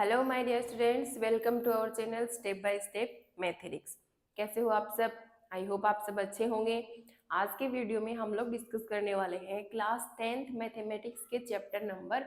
Hello my dear students, welcome to our channel step by step mathematics. कैसे हो आप सब? आई होप आप सब अच्छे होंगे। आज के वीडियो में हम लोग डिस्कस करने वाले हैं क्लास 10th मैथमेटिक्स के chapter number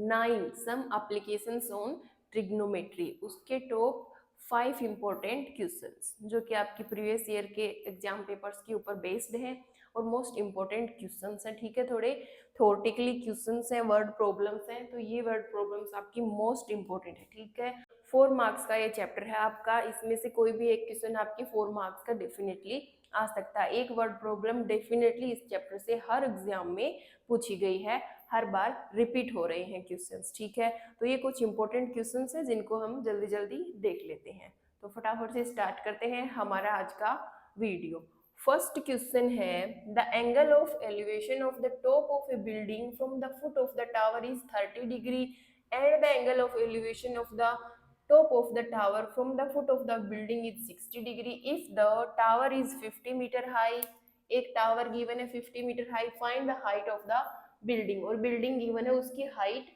9 some applications on trigonometry, उसके टॉप 5 इंपॉर्टेंट क्वेश्चंस जो कि आपकी प्रीवियस ईयर के एग्जाम पेपर्स के ऊपर बेस्ड हैं और मोस्ट इंपॉर्टेंट क्वेश्चंस हैं। ठीक है, थोड़े थोरटिकली क्वेश्चंस हैं, वर्ड प्रॉब्लम्स हैं, तो ये वर्ड प्रॉब्लम्स आपकी मोस्ट इंपॉर्टेंट है। ठीक है, 4 मार्क्स का ये चैप्टर है आपका, इसमें से कोई भी एक क्वेश्चन आपके 4 मार्क्स का डेफिनेटली आ सकता है। एक वर्ड प्रॉब्लम डेफिनेटली इस चैप्टर से हर एग्जाम में पूछी गई है, हर बार रिपीट हो रहे हैं क्वेश्चंस। ठीक है, तो ये कुछ इंपॉर्टेंट क्वेश्चंस हैं जिनको हम जल्दी जल्दी देख लेते हैं। तो फटाफट से स्टार्ट करते हैं हमारा आज का वीडियो। फर्स्ट क्वेश्चन है, the angle of elevation of the top of A building from the foot of the tower is 30 degree and the angle of elevation of the top of the tower from the foot of the building is 60 degree if the tower is 50 meter high। एक tower given है 50 metre high, find the height of the building, और building given है उसकी height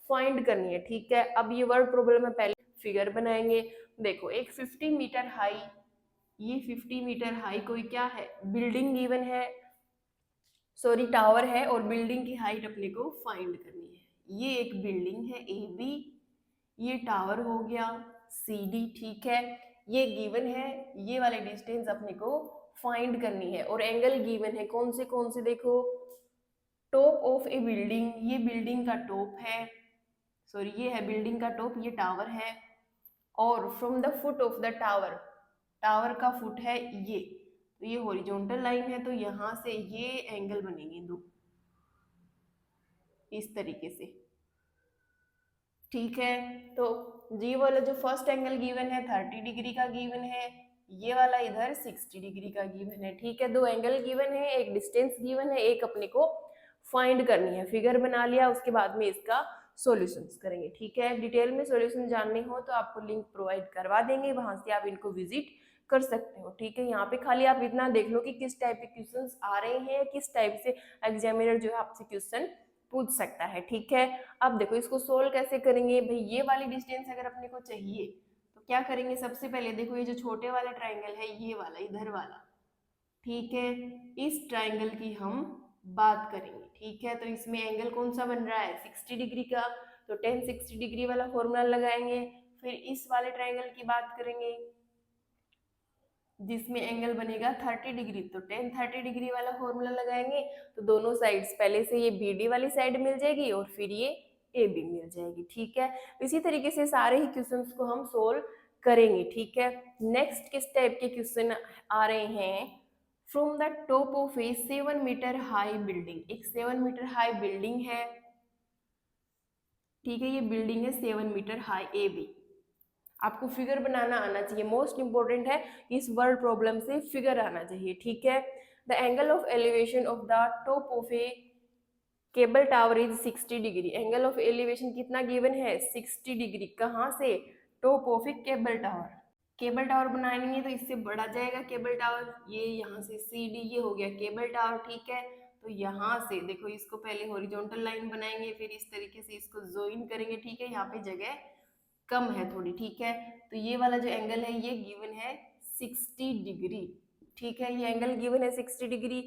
find करनी है। ठीक है, अब ये वर्ड प्रॉब्लम है, पहले फिगर बनाएंगे। देखो, एक 50 मीटर हाई, ये 50 मीटर हाई कोई क्या है, बिल्डिंग गिवन है, सॉरी टावर है, और बिल्डिंग की हाइट अपने को फाइंड करनी है। ये एक बिल्डिंग है ए बी, ये टावर हो गया सी डी। ठीक है, ये गिवन है, ये वाले डिस्टेंस अपने को फाइंड करनी है, और एंगल गिवन है कौन से देखो, टॉप ऑफ ए बिल्डिंग, ये बिल्डिंग का टॉप है, सॉरी ये है बिल्डिंग का टॉप, ये टावर है, और from the foot of the tower, tower का फुट है ये, तो ये हॉरिजॉन्टल लाइन है, तो यहां से ये एंगल बनेंगे दो इस तरीके से। ठीक है, तो जी वाला जो फर्स्ट एंगल गिवन है 30 डिग्री का गिवन है, ये वाला इधर 60 डिग्री का गिवन है। ठीक है, दो एंगल गिवन है, एक डिस्टेंस गिवन है, एक अपने को फाइंड करनी है। फिगर बना लिया, उसके बाद में इसका सॉल्यूशंस करेंगे। ठीक है, डिटेल में सॉल्यूशन जानने हो तो आपको लिंक प्रोवाइड करवा देंगे, वहां से आप इनको विजिट कर सकते हो। ठीक है, यहाँ पे खाली आप इतना देख लो कि किस टाइप के क्वेश्चंस आ रहे हैं, किस टाइप से एग्जामिनर जो है आपसे क्वेश्चन पूछ सकता है। ठीक है, अब देखो इसको सोल्व कैसे करेंगे भाई। ये वाली डिस्टेंस अगर अपने को चाहिए तो क्या करेंगे, सबसे पहले देखो ये जो छोटे वाला ट्राइंगल है, ये वाला इधर वाला, ठीक है, इस ट्राइंगल की हम बात करेंगे। ठीक है, तो इसमें एंगल कौन सा बन रहा है, 60 डिग्री का, तो tan 60 डिग्री वाला फॉर्मूला लगाएंगे। फिर इस वाले ट्राइंगल की बात करेंगे जिसमें एंगल बनेगा 30 डिग्री, तो tan 30 डिग्री वाला फॉर्मूला लगाएंगे, तो दोनों साइड्स पहले से ये बी डी वाली साइड मिल जाएगी और फिर ये ए बी मिल जाएगी। ठीक है, इसी तरीके से सारे ही क्वेश्चंस को हम सोल्व करेंगे। ठीक है, नेक्स्ट किस टाइप के क्वेश्चन आ रहे हैं, from the top of a 7 metre high building, एक 7 मीटर हाई बिल्डिंग है। ठीक है, ये बिल्डिंग है 7 मीटर हाई ए बी, आपको फिगर बनाना आना चाहिए, मोस्ट इंपोर्टेंट है, इस वर्ड प्रॉब्लम से फिगर आना चाहिए। ठीक है, the angle of elevation of the top of A cable tower is 60 degree, angle of elevation कितना गिवन है, 60 डिग्री, कहाँ से, top of A cable tower. Cable tower बनानी है तो इससे बढ़ा जाएगा केबल टावर, ये यहाँ से सी डी, ये हो गया केबल टावर। ठीक है, तो यहाँ से देखो इसको पहले हॉरिजॉन्टल लाइन बनाएंगे, फिर इस तरीके से इसको ज्वाइन करेंगे। ठीक है, यहाँ पे जगह कम है थोड़ी। ठीक है, तो ये वाला जो एंगल है ये गिवन है 60 डिग्री। ठीक है, ये एंगल गिवन है 60 degree.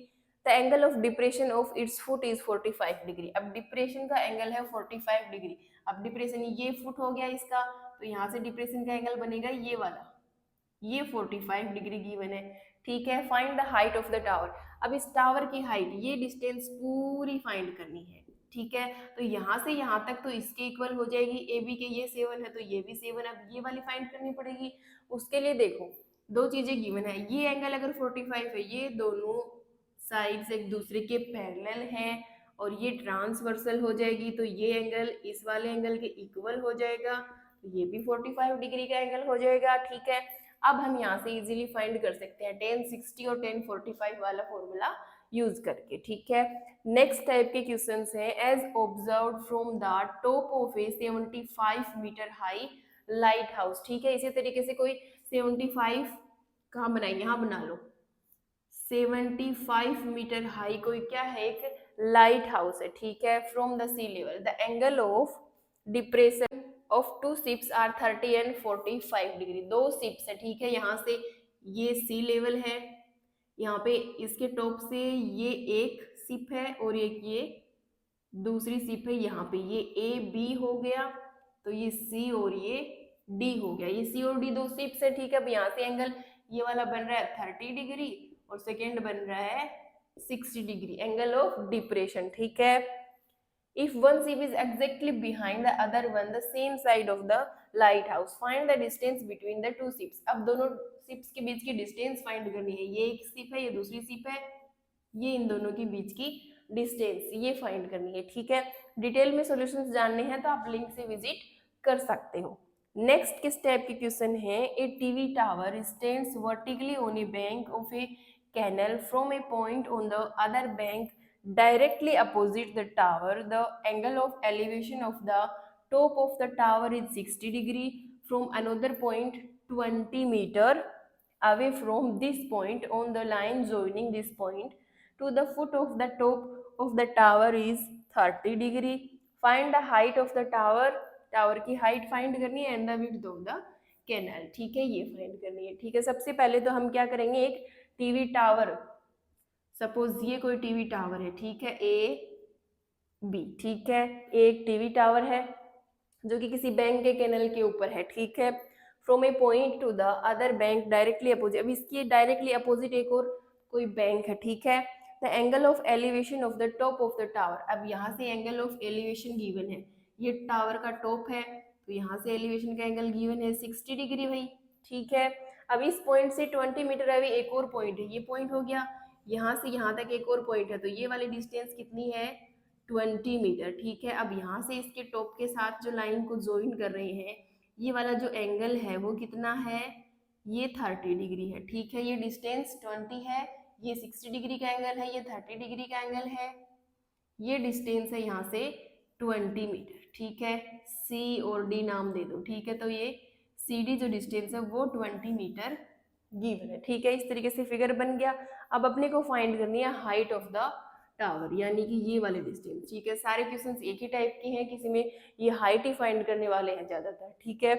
The angle of depression of its foot is 45 degree, अब डिप्रेशन का एंगल है 45 डिग्री। अब डिप्रेशन ये फुट हो गया इसका, तो यहाँ से डिप्रेशन का एंगल बनेगा ये वाला, ये 45 डिग्री गिवन है। ठीक है, find the height of the tower, अब इस टावर की हाइट, ये डिस्टेंस पूरी फाइंड करनी है। ठीक है, तो यहाँ से यहाँ तक तो इसके इक्वल हो जाएगी, ए बी के ये 7 है तो ये भी 7, अब ये वाली फाइंड करनी पड़ेगी। उसके लिए देखो दो चीजें गिवन है, ये एंगल अगर 45 है, ये दोनों साइड्स एक दूसरे के पैरेलल हैं और ये ट्रांसवर्सल हो जाएगी, तो ये एंगल इस वाले एंगल के इक्वल हो जाएगा, तो ये भी 45 डिग्री का एंगल हो जाएगा। ठीक है, अब हम यहाँ से इजीली फाइंड कर सकते हैं tan 60 और tan 45 वाला फॉर्मूला यूज करके। ठीक है, नेक्स्ट टाइप के क्वेश्चंस हैं, as observed from the top of a 75 metre high lighthouse. ठीक है, इसी तरीके से कोई 75 कहाँ बनाएंगे, यहाँ बना लो, 75 मीटर हाई कोई क्या है, एक लाइट हाउस है। ठीक है, from the sea level the angle of depression of two ships are 30 and 45 degree. दो शिप्स है, ठीक है, यहाँ से ये सी लेवल है, यहाँ पे इसके टॉप से ये एक शिप है और एक ये दूसरी शिप है, यहाँ पे ये ए बी हो गया, तो ये सी और ये डी हो गया। ये सी और डी दो शिप्स है, ठीक है। अब यहाँ से एंगल ये वाला बन रहा है 30 डिग्री और सेकेंड बन रहा है 60 डिग्री, एंगल ऑफ डिप्रेशन, ठीक है। If one ship is exactly behind the other one, the same side of the lighthouse, find the distance between the two ships. अब दोनों ships के बीच की distance find करनी है। ये एक ship है, ये दूसरी ship है, ये इन दोनों के बीच की distance ये find करनी है, ठीक है। डिटेल में solutions जानने हैं तो आप लिंक से विजिट कर सकते हो। नेक्स्ट किस टाइप के क्वेश्चन है? A TV tower stands vertically on a bank of a canal from a point on the other bank directly opposite the tower. The angle of elevation of the top of the tower is 60 degree from another point 20 meter away from this point on the line joining this point to the foot of the top of the tower is 30 degree. Find the height of the tower. Tower की height find करनी है and the width of the canal, ठीक है, ये find करनी है, ठीक है। सबसे पहले तो हम क्या करेंगे, एक टीवी टावर, सपोज ये कोई टीवी टावर है, ठीक है, ए बी, ठीक है, एक टीवी टावर है जो कि किसी बैंक के कैनल के ऊपर है, ठीक है। From a point two the other bank directly opposite, अब इसकी डायरेक्टली अपोजिट एक और कोई बैंक है, ठीक है। The angle of elevation of the top of the tower, अब यहाँ से एंगल ऑफ एलिवेशन गिवन है, ये टावर का टॉप है तो यहाँ से एलिवेशन का एंगल गिवन है 60 डिग्री भाई, ठीक है। अब इस पॉइंट से 20 मीटर अवे एक और पॉइंट है, ये पॉइंट हो गया, यहाँ से यहाँ तक एक और पॉइंट है, तो ये वाली डिस्टेंस कितनी है 20 मीटर, ठीक है। अब यहाँ से इसके टॉप के साथ जो लाइन को ज्वाइन कर रहे हैं, ये वाला जो एंगल है वो कितना है, ये 30 डिग्री है, ठीक है। ये डिस्टेंस 20 है, ये 60 डिग्री का एंगल है, ये 30 डिग्री का एंगल है, ये डिस्टेंस है यहाँ से 20 मीटर, ठीक है। सी और डी नाम दे दो, ठीक है। तो ये सी डी जो डिस्टेंस है वो 20 मीटर गिवन है, ठीक है। इस तरीके से फिगर बन गया। अब अपने को फाइंड करनी है हाइट ऑफ द टावर, यानी कि ये वाले डिस्टेंस, ठीक है। सारे क्वेश्चंस एक ही टाइप के हैं, किसी में ये हाइट ही फाइंड करने वाले हैं ज्यादातर, ठीक है।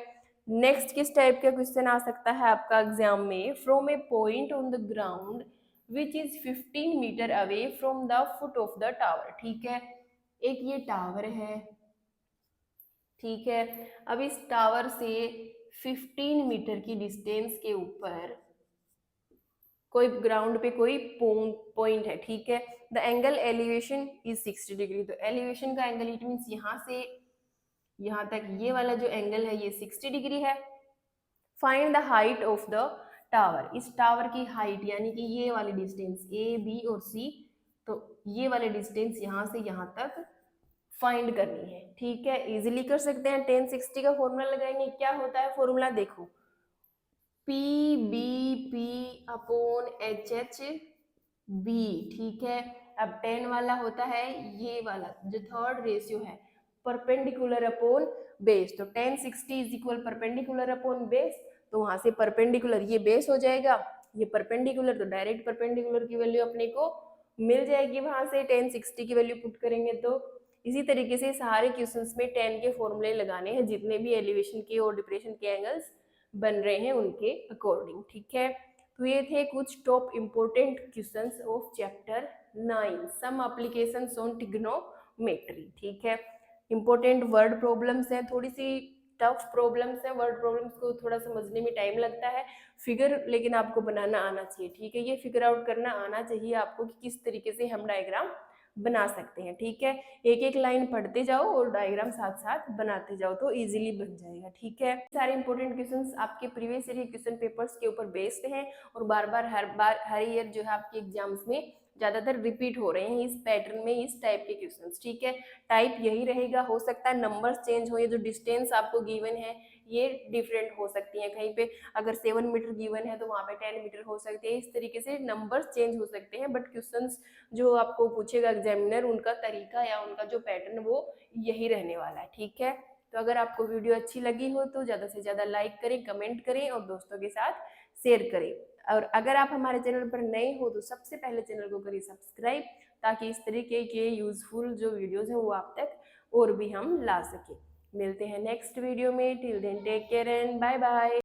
नेक्स्ट किस टाइप का क्वेश्चन आ सकता है आपका एग्जाम में? From a point on the ground which is 15 metre away from the foot of the tower, ठीक है। एक ये टावर है, ठीक है। अब इस टावर से 15 मीटर की डिस्टेंस के ऊपर कोई ग्राउंड पे कोई पॉइंट है, ठीक है। The angle elevation is 60 degree, तो एलिवेशन का एंगल इट मीन्स यहाँ से यहाँ तक ये वाला जो एंगल है ये 60 डिग्री है। Find the height of the tower, इस टावर की हाइट यानी कि ये वाली डिस्टेंस ए बी और सी, तो ये वाले डिस्टेंस यहाँ से यहाँ तक फाइंड करनी है, ठीक है। इजीली कर सकते हैं, 1060 का फॉर्मूला लगाएंगे। क्या होता है फॉर्मूला देखो, P B P upon H H B, ठीक है। अब 10 वाला होता है ये वाला जो थर्ड रेशियो है परपेंडिकुलर अपॉन बेस, तो 1060 is equal perpendicular upon base, तो वहां से परपेंडिकुलर ये बेस हो जाएगा, ये परपेंडिकुलर, तो डायरेक्ट परपेंडिकुलर की वैल्यू अपने को मिल जाएगी वहां से 1060 की वैल्यू पुट करेंगे तो। इसी तरीके से सारे क्वेश्चंस में 10 के फॉर्मूले लगाने हैं, जितने भी एलिवेशन के और डिप्रेशन के एंगल्स बन रहे हैं उनके अकॉर्डिंग, ठीक है। तो ये थे कुछ top important questions of chapter 9, some applications on trigonometry, ठीक है। इम्पोर्टेंट वर्ड प्रॉब्लम्स हैं, थोड़ी सी टफ प्रॉब्लम्स हैं, वर्ड प्रॉब्लम्स को थोड़ा समझने में टाइम लगता है, फिगर लेकिन आपको बनाना आना चाहिए, ठीक है। ये फिगर आउट करना आना चाहिए आपको कि किस तरीके से हम डायग्राम बना सकते हैं, ठीक है। एक एक लाइन पढ़ते जाओ और डायग्राम साथ साथ बनाते जाओ तो इजीली बन जाएगा, ठीक है। सारे इंपॉर्टेंट क्वेश्चंस आपके प्रीवियस ईयर क्वेश्चन पेपर्स के ऊपर बेस्ड हैं और हर ईयर जो है आपके एग्जाम्स में ज्यादातर रिपीट हो रहे हैं इस पैटर्न में, इस टाइप के क्वेश्चंस, ठीक है। टाइप यही रहेगा, हो सकता है नंबर्स चेंज हो, ये जो डिस्टेंस आपको गिवन है ये डिफरेंट हो सकती है, कहीं पे अगर 7 मीटर गिवन है तो वहाँ पे 10 मीटर हो सकते हैं, इस तरीके से नंबर्स चेंज हो सकते हैं, बट क्वेश्चंस जो आपको पूछेगा एग्जामिनर उनका तरीका या उनका जो पैटर्न वो यही रहने वाला है, ठीक है। तो अगर आपको वीडियो अच्छी लगी हो तो ज़्यादा से ज़्यादा लाइक करें, कमेंट करें और दोस्तों के साथ शेयर करें। और अगर आप हमारे चैनल पर नए हो तो सबसे पहले चैनल को करिए सब्सक्राइब, ताकि इस तरीके के यूजफुल जो वीडियोस हैं वो आप तक और भी हम ला सकें। मिलते हैं नेक्स्ट वीडियो में। Till then take care and bye bye.